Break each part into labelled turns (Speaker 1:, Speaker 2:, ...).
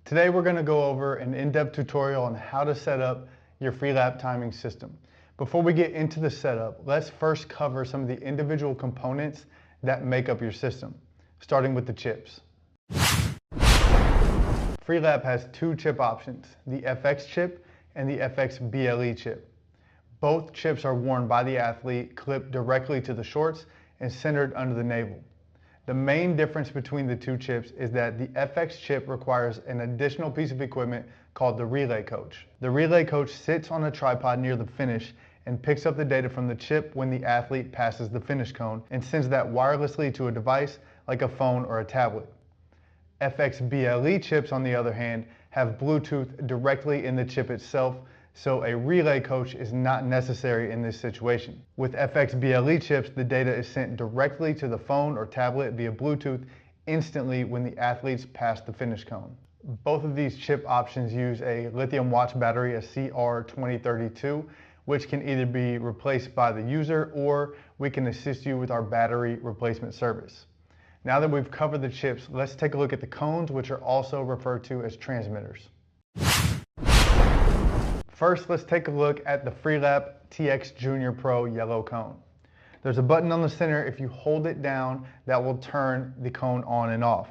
Speaker 1: Today we're going to go over an in-depth tutorial on how to set up your Freelap timing system. Before we get into the setup, let's first cover some of the individual components that make up your system, starting with the chips. Freelap has two chip options, the FX chip and the FX BLE chip. Both chips are worn by the athlete, clipped directly to the shorts and centered under the navel. The main difference between the two chips is that the FX chip requires an additional piece of equipment called the relay coach. The relay coach sits on a tripod near the finish and picks up the data from the chip when the athlete passes the finish cone and sends that wirelessly to a device like a phone or a tablet. FX BLE chips, on the other hand, have Bluetooth directly in the chip itself, so a relay coach is not necessary in this situation. With FX BLE chips, the data is sent directly to the phone or tablet via Bluetooth instantly when the athletes pass the finish cone. Both of these chip options use a lithium watch battery, a CR2032, which can either be replaced by the user or we can assist you with our battery replacement service. Now that we've covered the chips, let's take a look at the cones, which are also referred to as transmitters. First, let's take a look at the Freelap TX Junior Pro yellow cone. There's a button on the center. If you hold it down, that will turn the cone on and off.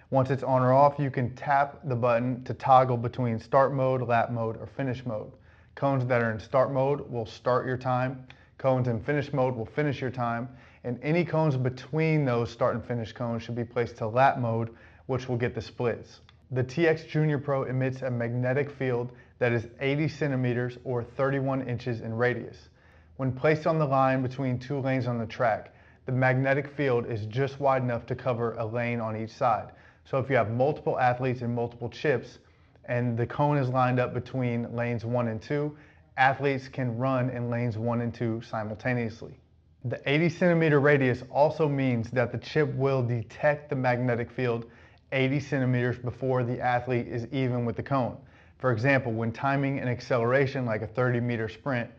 Speaker 1: Once it's on or off, you can tap the button to toggle between start mode, lap mode, or finish mode. Cones that are in start mode will start your time. Cones in finish mode will finish your time. And any cones between those start and finish cones should be placed to lap mode, which will get the splits. The TX Junior Pro emits a magnetic field that is 80 centimeters or 31 inches in radius. When placed on the line between two lanes on the track, the magnetic field is just wide enough to cover a lane on each side. So if you have multiple athletes and multiple chips, and the cone is lined up between lanes 1 and 2, athletes can run in lanes 1 and 2 simultaneously. The 80 centimeter radius also means that the chip will detect the magnetic field 80 centimeters before the athlete is even with the cone. For example, when timing an acceleration like a 30-meter sprint,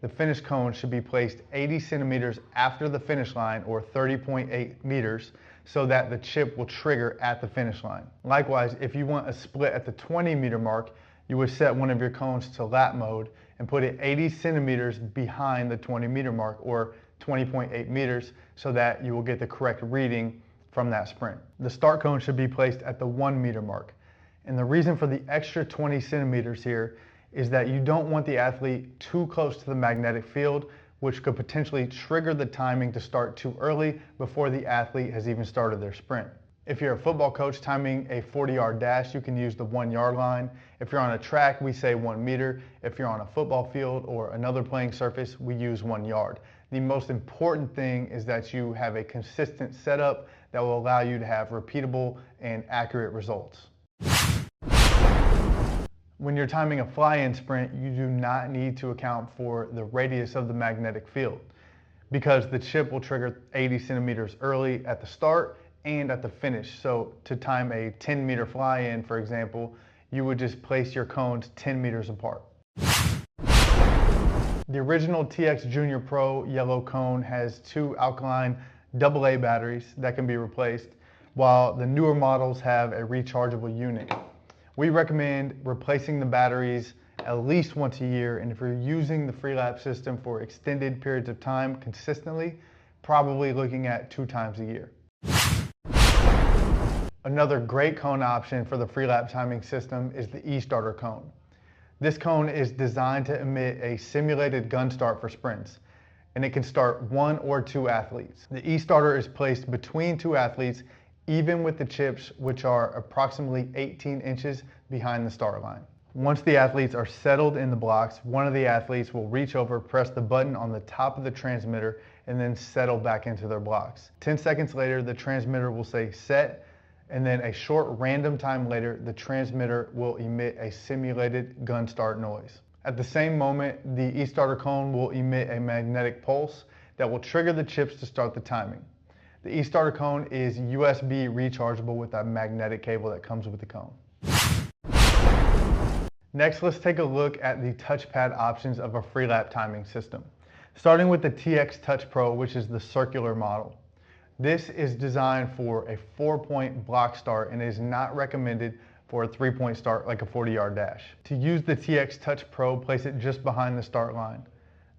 Speaker 1: the finish cone should be placed 80 centimeters after the finish line, or 30.8 meters, so that the chip will trigger at the finish line. Likewise, if you want a split at the 20-meter mark, you would set one of your cones to lap mode and put it 80 centimeters behind the 20-meter mark, or 20.8 meters, so that you will get the correct reading from that sprint. The start cone should be placed at the 1-meter mark. And the reason for the extra 20 centimeters here is that you don't want the athlete too close to the magnetic field, which could potentially trigger the timing to start too early before the athlete has even started their sprint. If you're a football coach timing a 40-yard dash, you can use the 1-yard line. If you're on a track, we say 1 meter. If you're on a football field or another playing surface, we use 1 yard. The most important thing is that you have a consistent setup that will allow you to have repeatable and accurate results. When you're timing a fly-in sprint, you do not need to account for the radius of the magnetic field because the chip will trigger 80 centimeters early at the start and at the finish. So to time a 10-meter fly-in, for example, you would just place your cones 10 meters apart. The original TX Junior Pro yellow cone has two alkaline AA batteries that can be replaced, while the newer models have a rechargeable unit. We recommend replacing the batteries at least once a year, and if you're using the Freelap system for extended periods of time consistently, probably looking at 2 times a year. Another great cone option for the Freelap timing system is the e-starter cone. This cone is designed to emit a simulated gun start for sprints, and it can start 1 or 2 athletes. The e-starter is placed between 2 athletes, even with the chips, which are approximately 18 inches behind the start line. Once the athletes are settled in the blocks, one of the athletes will reach over, press the button on the top of the transmitter, and then settle back into their blocks. 10 seconds later, the transmitter will say set, and then a short random time later, the transmitter will emit a simulated gun start noise. At the same moment, the e-starter cone will emit a magnetic pulse that will trigger the chips to start the timing. The e-starter cone is USB rechargeable with a magnetic cable that comes with the cone. Next, let's take a look at the touchpad options of a Freelap timing system. Starting with the TX Touch Pro, which is the circular model. This is designed for a 4-point block start and is not recommended for a 3-point start like a 40-yard dash. To use the TX Touch Pro, place it just behind the start line.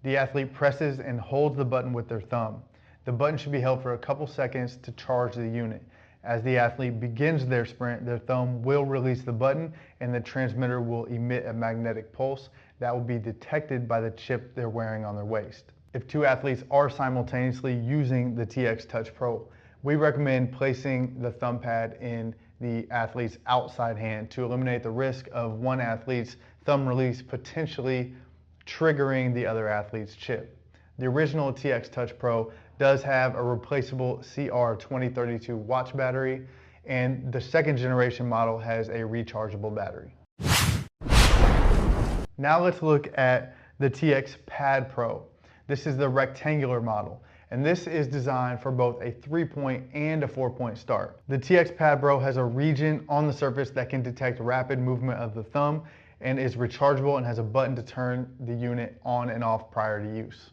Speaker 1: The athlete presses and holds the button with their thumb. The button should be held for a couple seconds to charge the unit. As the athlete begins their sprint, their thumb will release the button and the transmitter will emit a magnetic pulse that will be detected by the chip they're wearing on their waist. If two athletes are simultaneously using the TX Touch Pro, we recommend placing the thumb pad in the athlete's outside hand to eliminate the risk of one athlete's thumb release potentially triggering the other athlete's chip. The original TX Touch Pro does have a replaceable CR2032 watch battery, and the second generation model has a rechargeable battery. Now let's look at the TX Pad Pro. This is the rectangular model, and this is designed for both a 3-point and a 4-point start. The TX Pad Pro has a region on the surface that can detect rapid movement of the thumb and is rechargeable and has a button to turn the unit on and off prior to use.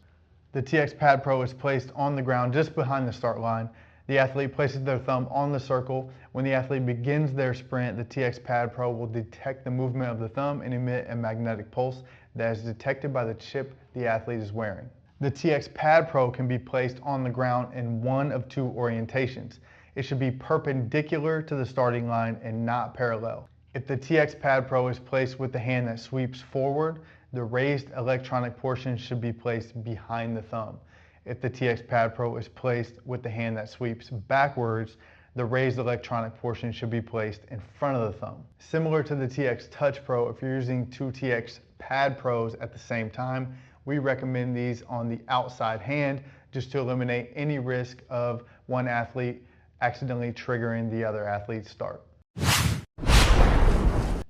Speaker 1: The TX Pad Pro is placed on the ground just behind the start line. The athlete places their thumb on the circle. When the athlete begins their sprint, the TX Pad Pro will detect the movement of the thumb and emit a magnetic pulse that is detected by the chip the athlete is wearing. The TX Pad Pro can be placed on the ground in one of two orientations. It should be perpendicular to the starting line and not parallel. If the TX Pad Pro is placed with the hand that sweeps forward, the raised electronic portion should be placed behind the thumb. If the TX Pad Pro is placed with the hand that sweeps backwards, the raised electronic portion should be placed in front of the thumb. Similar to the TX Touch Pro, if you're using two TX Pad Pros at the same time, we recommend these on the outside hand just to eliminate any risk of one athlete accidentally triggering the other athlete's start.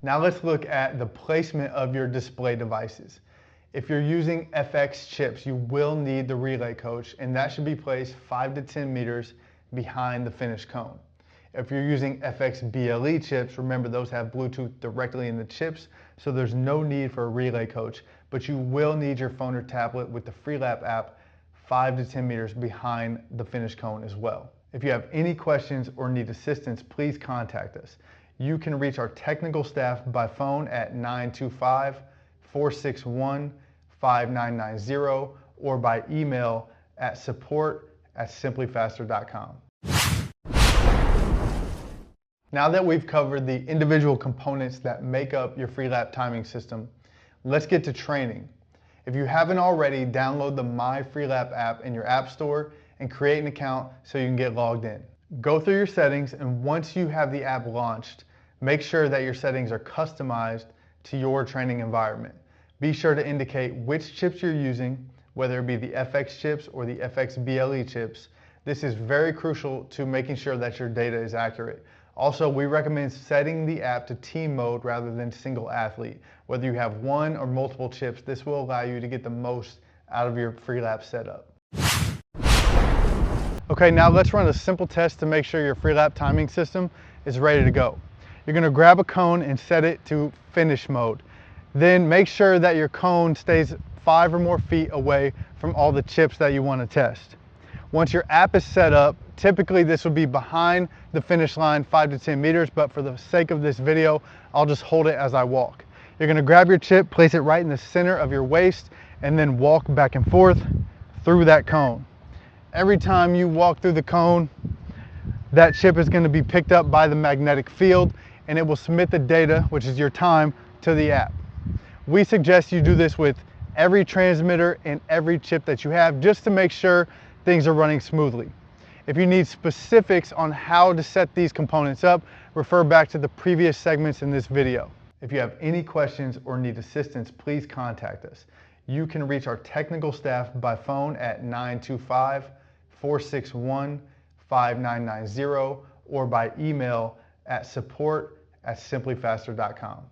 Speaker 1: Now let's look at the placement of your display devices. If you're using FX chips, you will need the relay coach, and that should be placed 5 to 10 meters behind the finish cone. If you're using FX BLE chips, remember those have Bluetooth directly in the chips, so there's no need for a relay coach, but you will need your phone or tablet with the Freelap app 5 to 10 meters behind the finish cone as well. If you have any questions or need assistance, please contact us. You can reach our technical staff by phone at 925-461-5990 or by email at support@simplyfaster.com. Now that we've covered the individual components that make up your Freelap timing system, let's get to training. If you haven't already, download the My Freelap app in your app store and create an account so you can get logged in. Go through your settings, and once you have the app launched, make sure that your settings are customized to your training environment. Be sure to indicate which chips you're using, whether it be the FX chips or the FX BLE chips. This is very crucial to making sure that your data is accurate. Also, we recommend setting the app to team mode rather than single athlete. Whether you have one or multiple chips, this will allow you to get the most out of your Freelap setup. Okay, now let's run a simple test to make sure your Freelap timing system is ready to go. You're going to grab a cone and set it to finish mode. Then make sure that your cone stays 5 or more feet away from all the chips that you want to test. Once your app is set up, typically this will be behind the finish line 5 to 10 meters, but for the sake of this video, I'll just hold it as I walk. You're going to grab your chip, place it right in the center of your waist, and then walk back and forth through that cone. Every time you walk through the cone, that chip is going to be picked up by the magnetic field, and it will submit the data, which is your time, to the app. We suggest you do this with every transmitter and every chip that you have, just to make sure things are running smoothly. If you need specifics on how to set these components up, refer back to the previous segments in this video. If you have any questions or need assistance, please contact us. You can reach our technical staff by phone at 925-461-5990 or by email at support@simplyfaster.com.